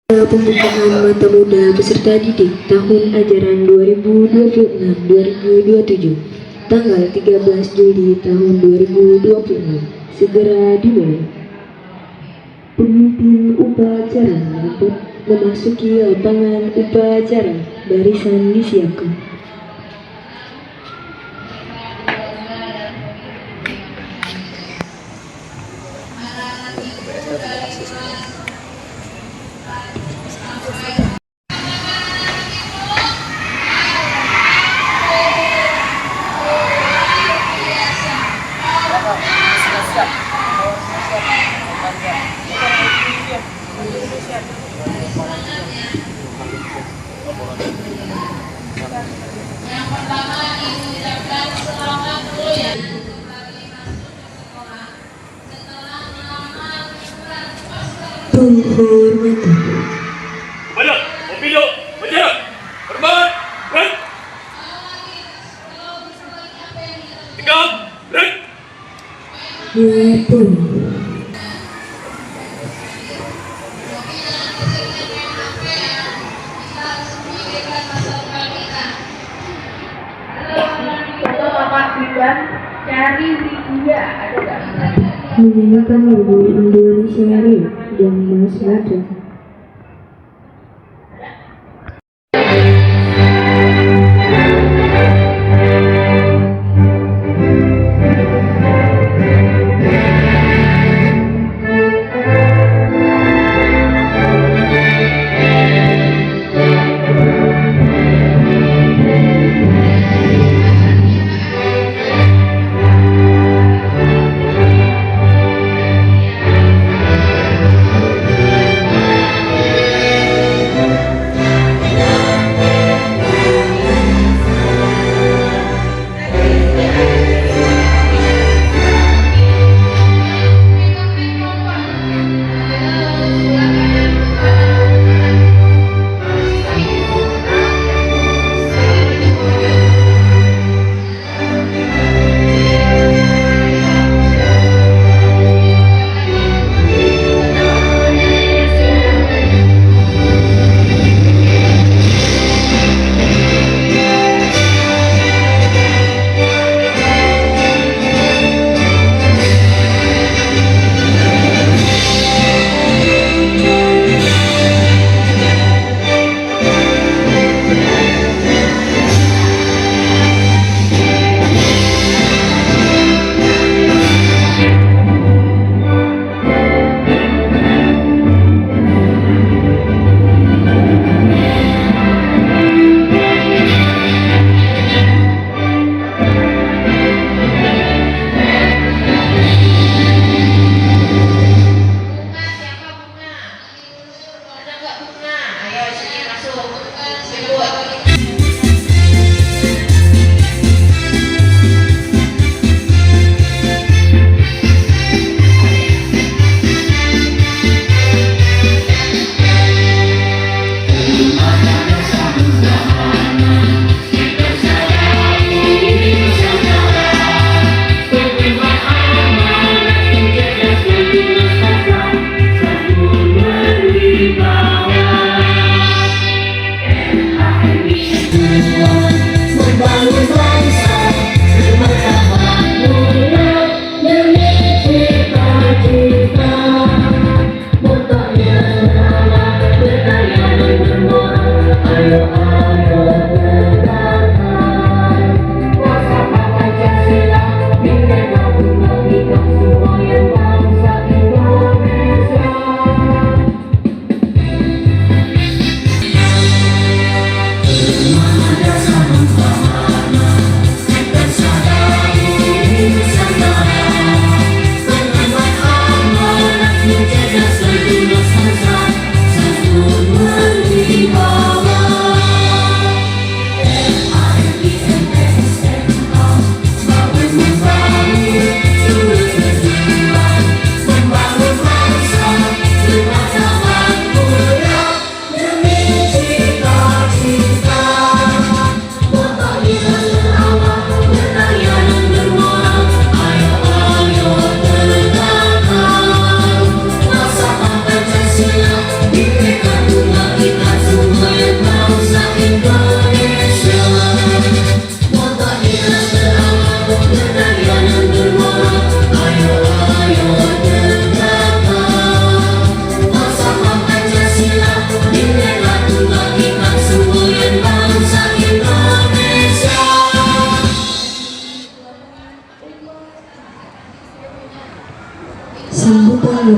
Pembukaan Mata Muda peserta didik tahun ajaran 2026-2027 tanggal 13 Juli tahun 2026 segera dimulai. Pemimpin upacara memasuki lapangan upacara, barisan disiapkan. Penghormatan. Banyak, mobil berjarak, hormat, gerak. Tegak, gerak. Lapor. Bapak Bidan cari Widya ada nggak? Menyanyikan lagu Indonesia Raya dan Mas Badra.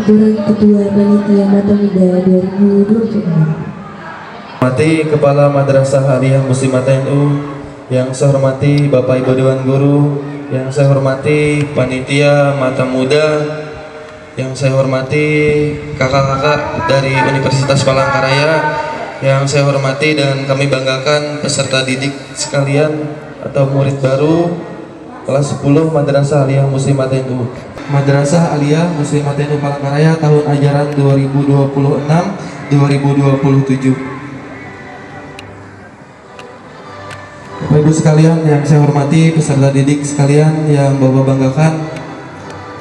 Laporan Ketua Panitia Mata Muda 2026. Hormati Kepala Madrasah Aliyah Muslimat NU, yang saya hormati Bapak Ibu Dewan Guru, yang saya hormati Panitia Mata Muda, yang saya hormati kakak-kakak dari Universitas Palangkaraya, yang saya hormati dan kami banggakan peserta didik sekalian atau murid baru kelas 10 Madrasah Aliyah Muslimat NU. Madrasah Aliyah Muslimat NU Palangkaraya tahun ajaran 2026-2027. Bapak Ibu sekalian yang saya hormati, peserta didik sekalian yang Bapak banggakan,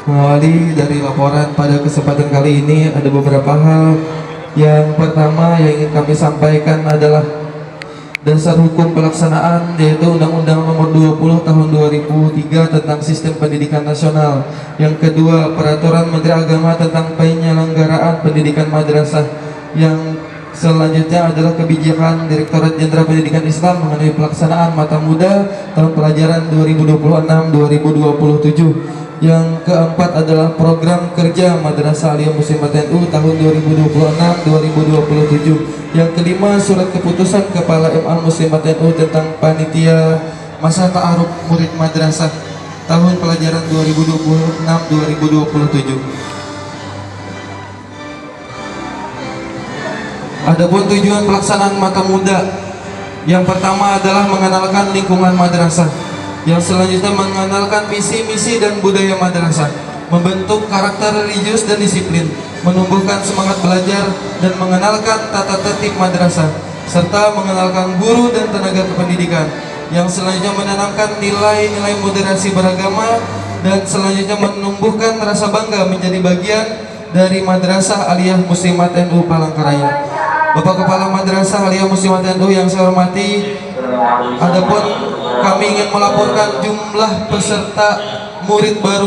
mengawali dari laporan pada kesempatan kali ini ada beberapa hal. Yang pertama yang ingin kami sampaikan adalah dasar hukum pelaksanaan, yaitu Undang-Undang Nomor 20 Tahun 2003 tentang Sistem Pendidikan Nasional. Yang kedua, Peraturan Menteri Agama tentang penyelenggaraan pendidikan madrasah. Yang selanjutnya adalah kebijakan Direktorat Jenderal Pendidikan Islam mengenai pelaksanaan Mata Muda tahun pelajaran 2026-2027. Yang keempat adalah program kerja Madrasah Aliyah Muslimat NU tahun 2026-2027. Yang kelima, surat keputusan Kepala MA Muslimat NU tentang panitia masa ta'aruf murid madrasah tahun pelajaran 2026-2027. Adapun tujuan pelaksanaan Mata Muda, yang pertama adalah mengenalkan lingkungan madrasah. Yang selanjutnya mengenalkan misi-misi dan budaya madrasah, membentuk karakter religius dan disiplin, menumbuhkan semangat belajar dan mengenalkan tata tertib madrasah, serta mengenalkan guru dan tenaga kependidikan. Yang selanjutnya menanamkan nilai-nilai moderasi beragama, dan selanjutnya menumbuhkan rasa bangga menjadi bagian dari Madrasah Aliyah Muslimat NU Palangkaraya. Bapak Kepala Madrasah Aliyah Muslimat NU yang saya hormati, adapun kami ingin melaporkan jumlah peserta murid baru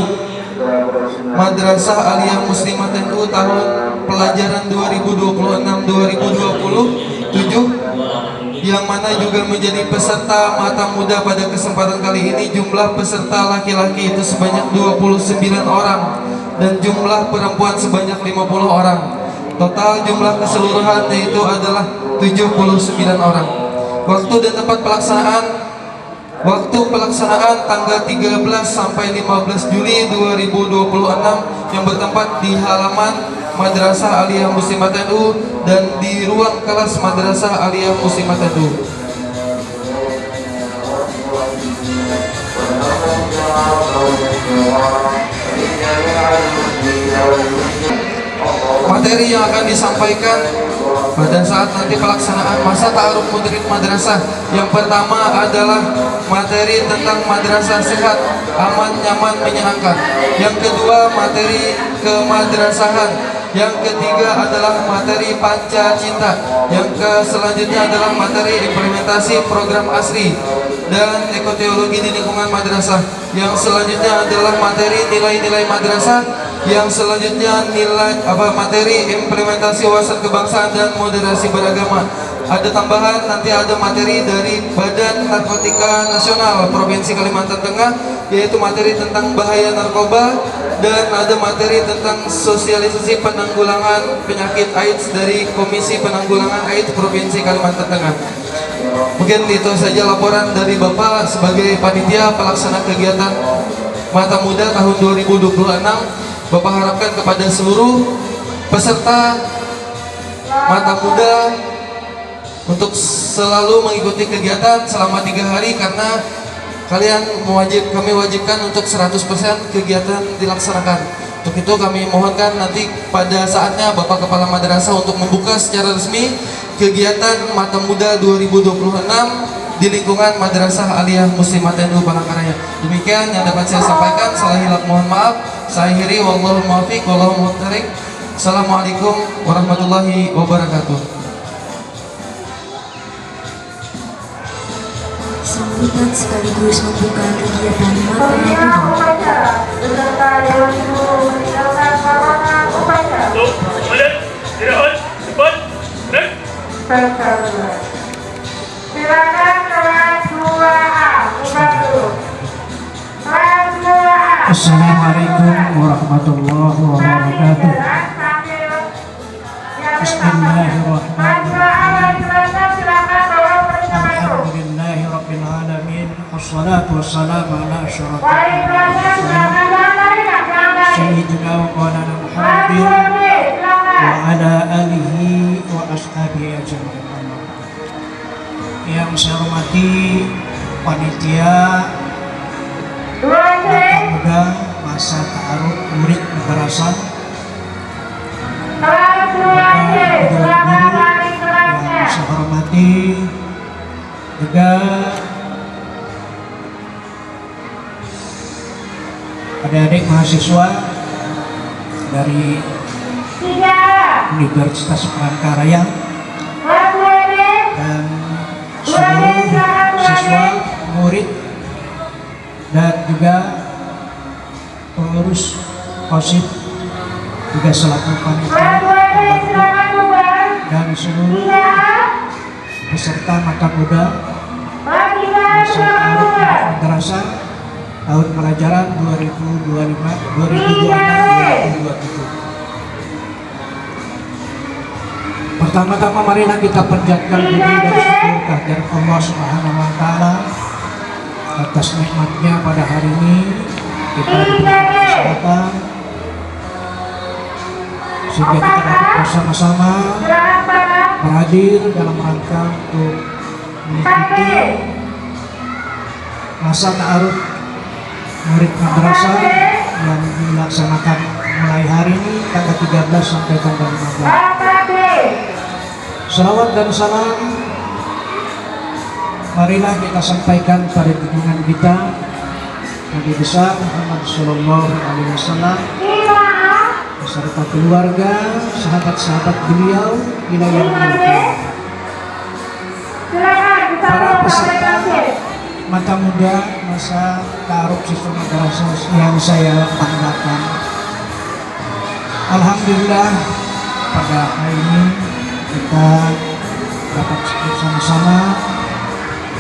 Madrasah Aliyah Muslimat NU tahun pelajaran 2026-2027, yang mana juga menjadi peserta Mata Muda pada kesempatan kali ini. Jumlah peserta laki-laki itu sebanyak 29 orang dan jumlah perempuan sebanyak 50 orang. Total jumlah keseluruhan yaitu adalah 79 orang. Waktu dan tempat pelaksanaan, waktu pelaksanaan tanggal 13 sampai 15 Juli 2026 yang bertempat di halaman Madrasah Aliyah Muslimat NU dan di ruang kelas Madrasah Aliyah Muslimat NU. Materi yang akan disampaikan pada saat nanti pelaksanaan masa ta'aruf murid madrasah, yang pertama adalah materi tentang madrasah sehat, aman, nyaman, menyenangkan. Yang kedua, materi kemadrasahan. Yang ketiga adalah materi panca cinta. Yang selanjutnya adalah materi implementasi program ASRI dan ekoteologi di lingkungan madrasah. Yang selanjutnya adalah materi nilai-nilai madrasah. Yang selanjutnya materi implementasi wawasan kebangsaan dan moderasi beragama. Ada tambahan, nanti ada materi dari Badan Narkotika Nasional Provinsi Kalimantan Tengah, yaitu materi tentang bahaya narkoba, dan ada materi tentang sosialisasi penanggulangan penyakit AIDS dari Komisi Penanggulangan AIDS Provinsi Kalimantan Tengah. Mungkin itu saja laporan dari Bapak sebagai panitia pelaksana kegiatan Mata Muda tahun 2026. Bapak harapkan kepada seluruh peserta Mata Muda untuk selalu mengikuti kegiatan selama 3 hari, karena kami wajibkan untuk 100% kegiatan dilaksanakan. Untuk itu kami mohonkan nanti pada saatnya Bapak Kepala Madrasah untuk membuka secara resmi kegiatan Mata Muda 2026 di lingkungan Madrasah Aliyah Muslimat NU Palangkaraya. Demikian yang dapat saya sampaikan. Salah hilaf mohon maaf. Saya akhiri, wallahu muwaffiq, wallahu muwaffiq. Assalamualaikum warahmatullahi wabarakatuh. Sambutan sekaligus membuka kegiatan Mata Muda. Balik, istirahat, cepat, naik. Silakan kelas 2A, Mubarak. Kelas 2A. Assalamualaikum warahmatullahi wabarakatuh. Bismillahirrahmanirrahim. Silakan bawa perintah itu. Alhamdulillahirabbil alamin. Wassalatu wassalamu ala asyrafil Silakan sayyidina wa maulana Muhammadin wa ala alihi wa ashabihi ajma'in. Yang saya hormati panitia Anak Muda Masa Ta'aruf Murid Madrasah, yang saya hormati juga adik-adik mahasiswa dari Universitas Palangkaraya dan seluruh siswa, murid, dan juga pengurus OSIS juga selaku panitia dan seluruh peserta Mata Muda Madrasah tahun pelajaran 2025-2026-2027. Pertama-tama marilah kita panjatkan puji dan syukur kehadirat Allah Subhanahu wa taala atas nikmatnya pada hari ini kita diberikan kesehatan sehingga kita dapat bersama-sama berhadir dalam rangka untuk mengikuti masa ta'aruf murid madrasah yang dilaksanakan mulai hari ini tanggal 13 sampai tanggal 15. Salawat dan salam marilah kita sampaikan pada junjungan kita Nabi besar Muhammad Sallallahu Alaihi Wasallam beserta keluarga, sahabat-sahabat beliau ila yaumil qiyamah. Para peserta Mata Muda Masa Ta'aruf Siswa Madrasah yang saya banggakan, alhamdulillah pada hari ini kita dapat bersama-sama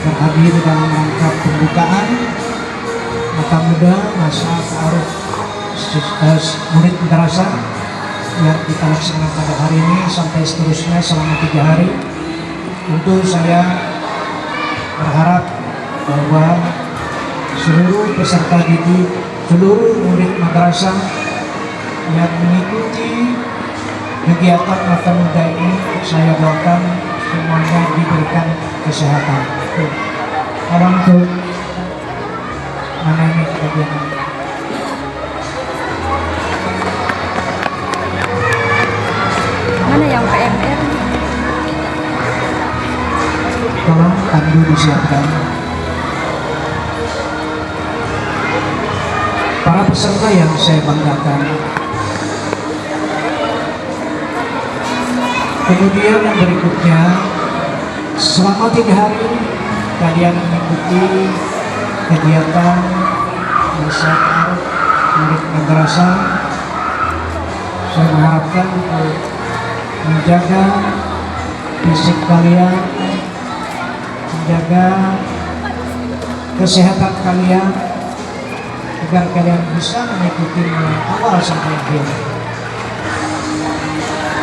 berhadir dalam rangka pembukaan Mata Muda Masa Ta'aruf Murid Madrasah yang kita laksanakan pada hari ini sampai seterusnya selama 3 hari. Tentu saya berharap bahwa seluruh peserta didik, seluruh murid madrasah yang mengikuti kegiatan Mata Muda ini, saya doakan semuanya diberikan kesehatan. Orang tuh mana ini bagian mana yang PMR? tolong tandu disiapkan. Para peserta yang saya banggakan, kemudian yang berikutnya, selama 3 hari kalian mengikuti kegiatan Masa Ta'aruf Murid Madrasah. Saya mengharapkan untuk menjaga fisik kalian, menjaga kesehatan kalian, agar kalian bisa mengikuti mulai awal sampai akhir.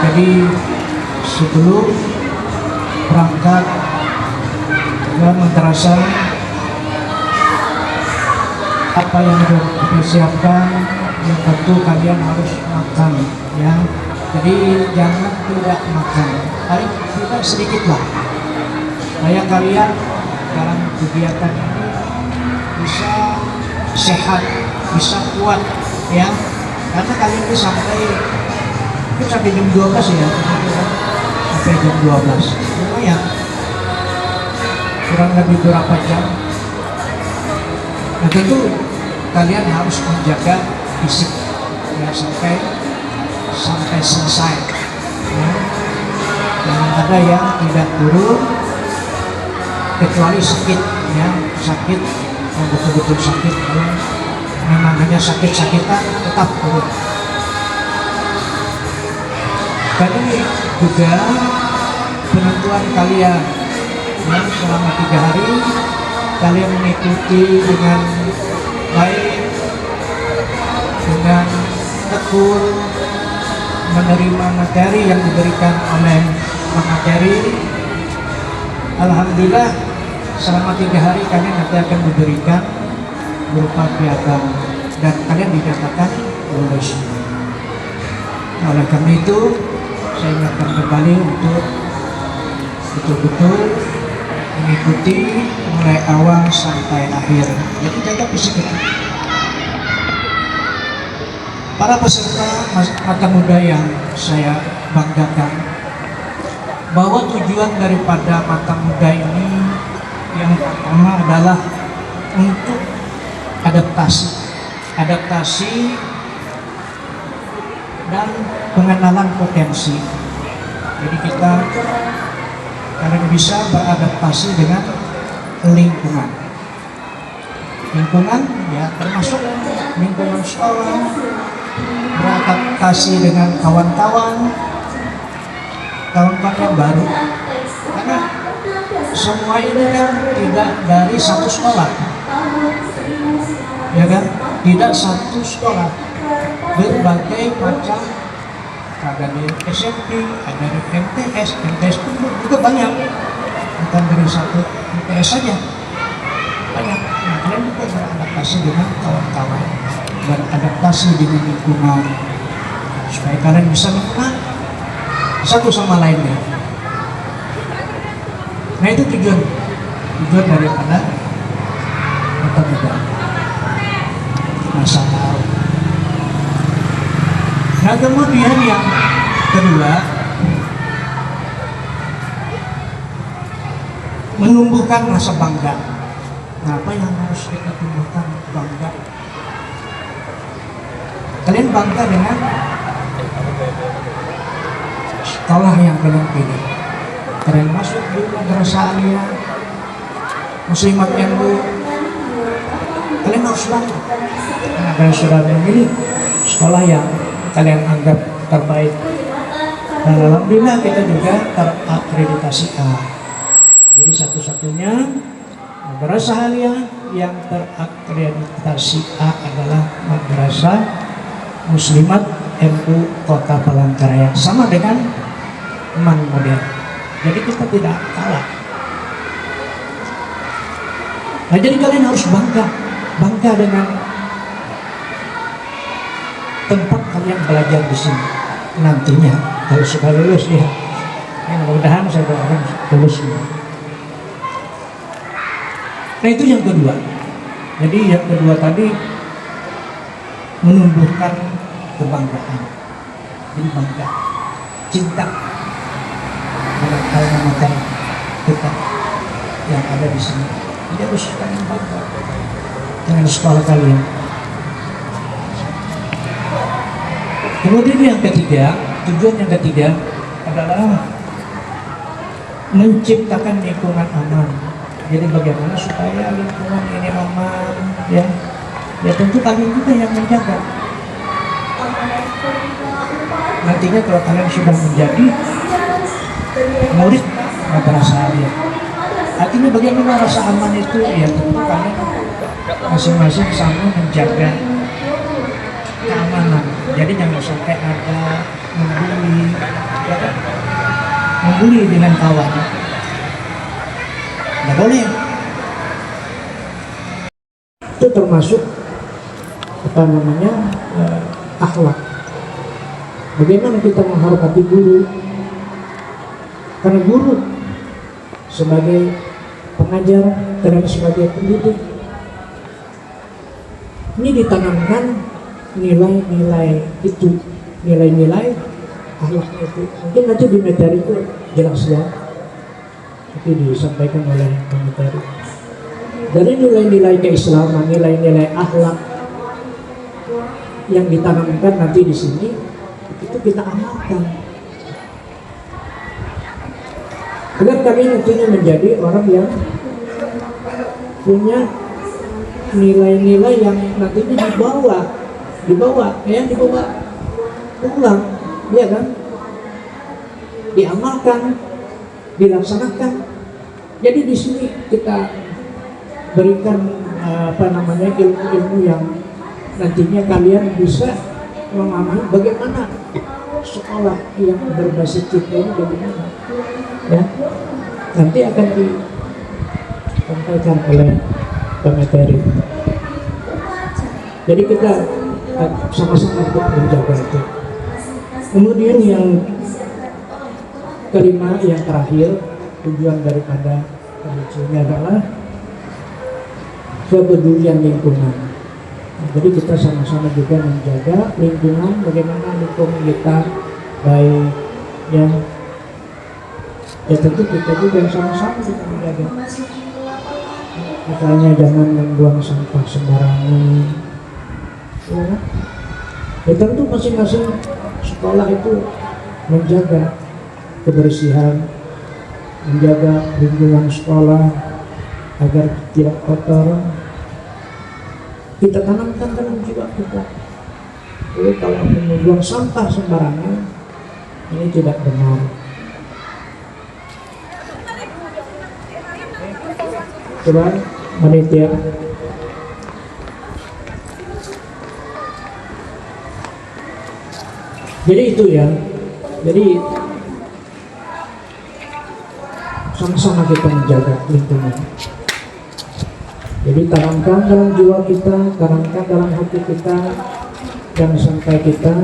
Jadi sebelum berangkat ke madrasah, apa yang sudah dipersiapkan, yang tentu kalian harus makan, ya. Jadi jangan tidak makan, paling tidak sedikit lah, supaya kalian dalam kegiatan ini bisa sehat, bisa kuat, ya. Karena kalian ini sampai jam 12 ya, sampai jam 12, lumayan, kurang lebih berapa jam. Nah tentu kalian harus menjaga fisik ya sampai selesai, ya. Jangan ada yang tidak turun kecuali sakit, ya, sakit yang betul-betul sakit. Kalau memang hanya sakit-sakitan tetap turun. Tadi juga penentuan kalian, ya, selama 3 hari kalian mengikuti dengan baik, dengan tekun, menerima materi yang diberikan oleh materi. Alhamdulillah selama 3 hari kalian nanti akan diberikan berupa piagam dan kalian dinyatakan lulus. Oleh karena itu saya ingatkan kembali untuk betul-betul mengikuti mulai awal sampai akhir. Jadi jaga fisik itu. Para peserta mata muda yang saya banggakan, bahwa tujuan daripada mata muda ini yang pertama adalah untuk adaptasi dan pengenalan potensi. Jadi kita karena bisa beradaptasi dengan lingkungan ya, termasuk lingkungan sekolah, beradaptasi dengan kawan-kawan yang baru, karena semua ini kan tidak dari satu sekolah, ya kan, tidak satu sekolah, berbagai macam, ada di SMP, ada di MTS itu juga banyak, bukan dari satu MTS saja, banyak. Nah, kalian juga beradaptasi dengan kawan-kawan, beradaptasi dengan lingkungan, supaya kalian bisa mengenal satu sama lainnya. Nah, itu tujuan daripada mata muda masa lalu. Nah, kemudian yang kedua, menumbuhkan rasa bangga. Nah, apa yang harus kita tumbuhkan? Bangga. Kalian bangga dengan sekolah yang kalian pilih. Kalian masuk di madrasah aliyah Muslimat NU, kalian harus bangga karena kalian sudah memilih sekolah yang kalian anggap terbaik. Dan alhamdulillah kita juga terakreditasi A. Jadi satu-satunya madrasah aliyah yang terakreditasi A adalah Madrasah Muslimat NU Kota Palangkaraya, sama dengan Man Modern. Jadi kita tidak kalah. Nah, jadi kalian harus bangga dengan tempat kalian belajar di sini nantinya kalau sudah lulus ya. Mudah-mudahan saya doakan lulus semua. Nah, itu yang kedua. Jadi yang kedua tadi menumbuhkan kebanggaan. Jadi bangga, cinta dengan alma-mater kita yang ada di sini. Jadi harus kalian bangga dengan sekolah kalian. Kemudian yang ketiga, tujuan yang ketiga adalah menciptakan lingkungan aman. Jadi bagaimana supaya lingkungan ini aman, ya tentu kalian juga yang menjaga. Nantinya kalau kalian sudah menjadi murid madrasah aliyah, artinya bagaimana rasa aman itu, ya tentu kalian masing-masing sama menjaga keamanan. Jadi jangan sampai ada membuli dengan kawan. Tidak boleh. Itu termasuk akhlak. Bagaimana kita menghormati guru? Karena guru sebagai pengajar dan sebagai pendidik ini ditanamkan nilai-nilai itu, nilai-nilai akhlaknya itu. Mungkin nanti di materi itu jelas ya, itu disampaikan oleh materi. Dari nilai-nilai keislaman, nilai-nilai akhlak yang ditanamkan nanti di sini itu kita amalkan. Agar kalian nantinya menjadi orang yang punya nilai-nilai yang nantinya dibawa pulang, ya kan? Diamalkan, dilaksanakan. Jadi di sini kita berikan ilmu-ilmu yang nantinya kalian bisa memahami bagaimana sekolah yang berbasis cinta ini bagaimana. ya nanti akan disampaikan oleh pemateri. Jadi kita sama-sama untuk menjaga itu. Kemudian yang kelima, yang terakhir, tujuan daripada ini adalah kepedulian lingkungan. Jadi kita sama-sama juga menjaga lingkungan, bagaimana lingkungan kita baik, ya tentu kita juga sama-sama kita menjaga. Misalnya jangan membuang sampah sembarangan, ya tentu masing-masing sekolah itu menjaga kebersihan, menjaga lingkungan sekolah agar tidak kotor. Kita tanamkan dalam jiwa kita. Jadi kalau membuang sampah sembarangan, ini tidak benar. Coba panitia. Jadi itu ya. Jadi sama-sama kita menjaga lingkungan. Jadi tanamkan dalam jiwa kita, tanamkan dalam hati kita, jangan sampai kita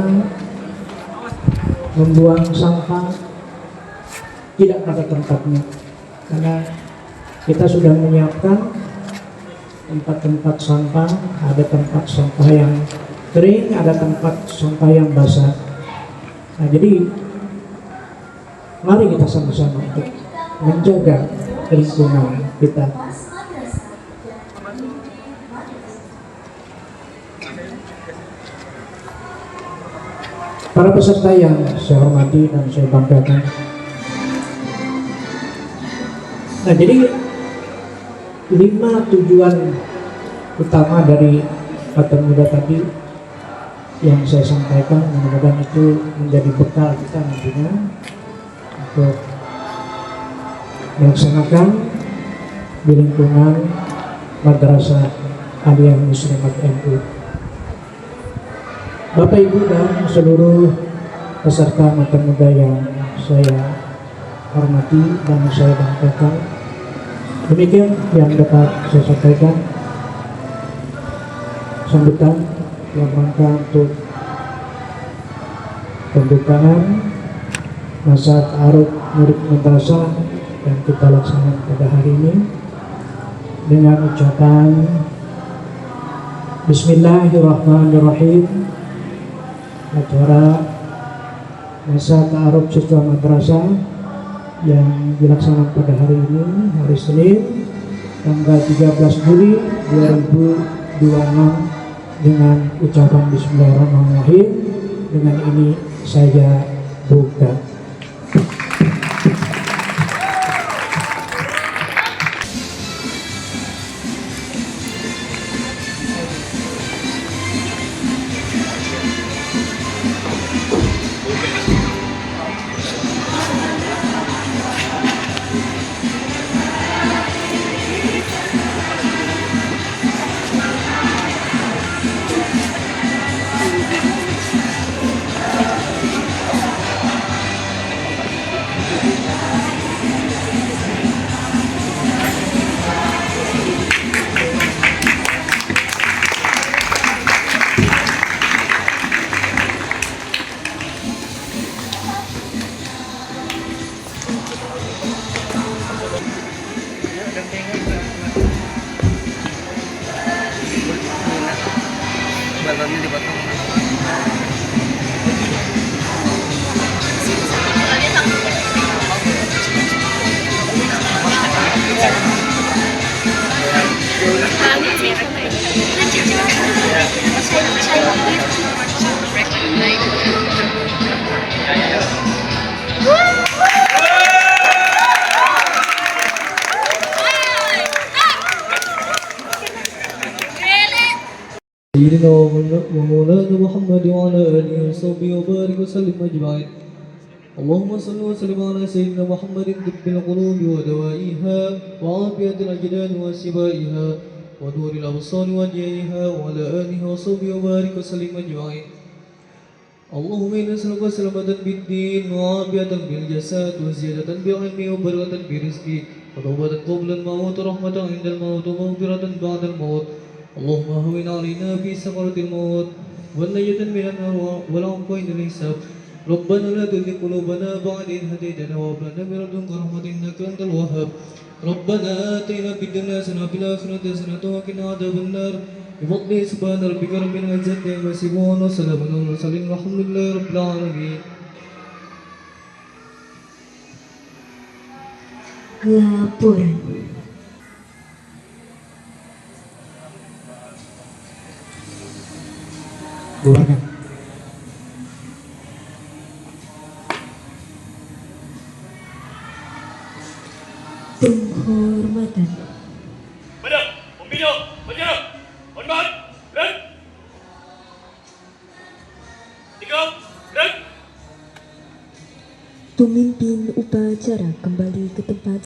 membuang sampah tidak pada tempatnya, karena kita sudah menyiapkan tempat-tempat sampah, ada tempat sampah yang kering, ada tempat sampah yang basah. Nah, jadi mari kita sama-sama untuk menjaga lingkungan kita. Para peserta yang saya hormati dan saya banggakan. Nah, jadi 5 tujuan utama dari Paten Muda tadi yang saya sampaikan, mudah-mudahan itu menjadi bekal kita nantinya untuk melaksanakan di lingkungan Madrasah Aliyah Muslimat NU. Bapak Ibu dan seluruh peserta Paten Muda yang saya hormati dan saya banggakan, demikian yang dapat saya sampaikan sambutan dalam rangka untuk pembukaan masa ta'aruf murid madrasah yang kita laksanakan pada hari ini dengan ucapan Bismillahirrahmanirrahim. Acara masa ta'aruf siswa madrasah yang dilaksanakan pada hari ini, hari Senin, tanggal 13 Juli 2026 dengan ucapan Bismillahirrahmanirrahim. Dengan ini saya buka. سيدنا ومولانا محمد وعلى آله وصحبه وبارك وسلم أجمعين. اللهم صل وسلم على سيدنا محمد طب القلوب ودوائها وعافية الأجداد وسبائها ونور الأبصار وجيها وعلى آله وصحبه وبارك وسلم أجمعين. اللهم إنا نسألك سلامة بالدين وعافية بالجسد وزيادة بعلم وبركة برزق وتوبة قبل الموت ورحمة عند الموت ومغفرة بعد الموت. اللهم هون علينا في سكرة الموت والنجاة من النار والعفو عند الحساب. ربنا لا تزغ قلوبنا بعد إذ هديتنا وهب لنا من لدنك رحمة إنك أنت الوهاب. ربنا آتنا في الدنيا حسنة وفي الآخرة حسنة وقنا عذاب النار. بفضل سبحان ربك رب العزة عما يصفون وسلام على المرسلين والحمد لله رب العالمين. Laporan. Bubarkan. Penghormatan. Madam, pembina, penjara, hormat, gerak. 3, gerak. Pemimpin upacara kembali ke tempat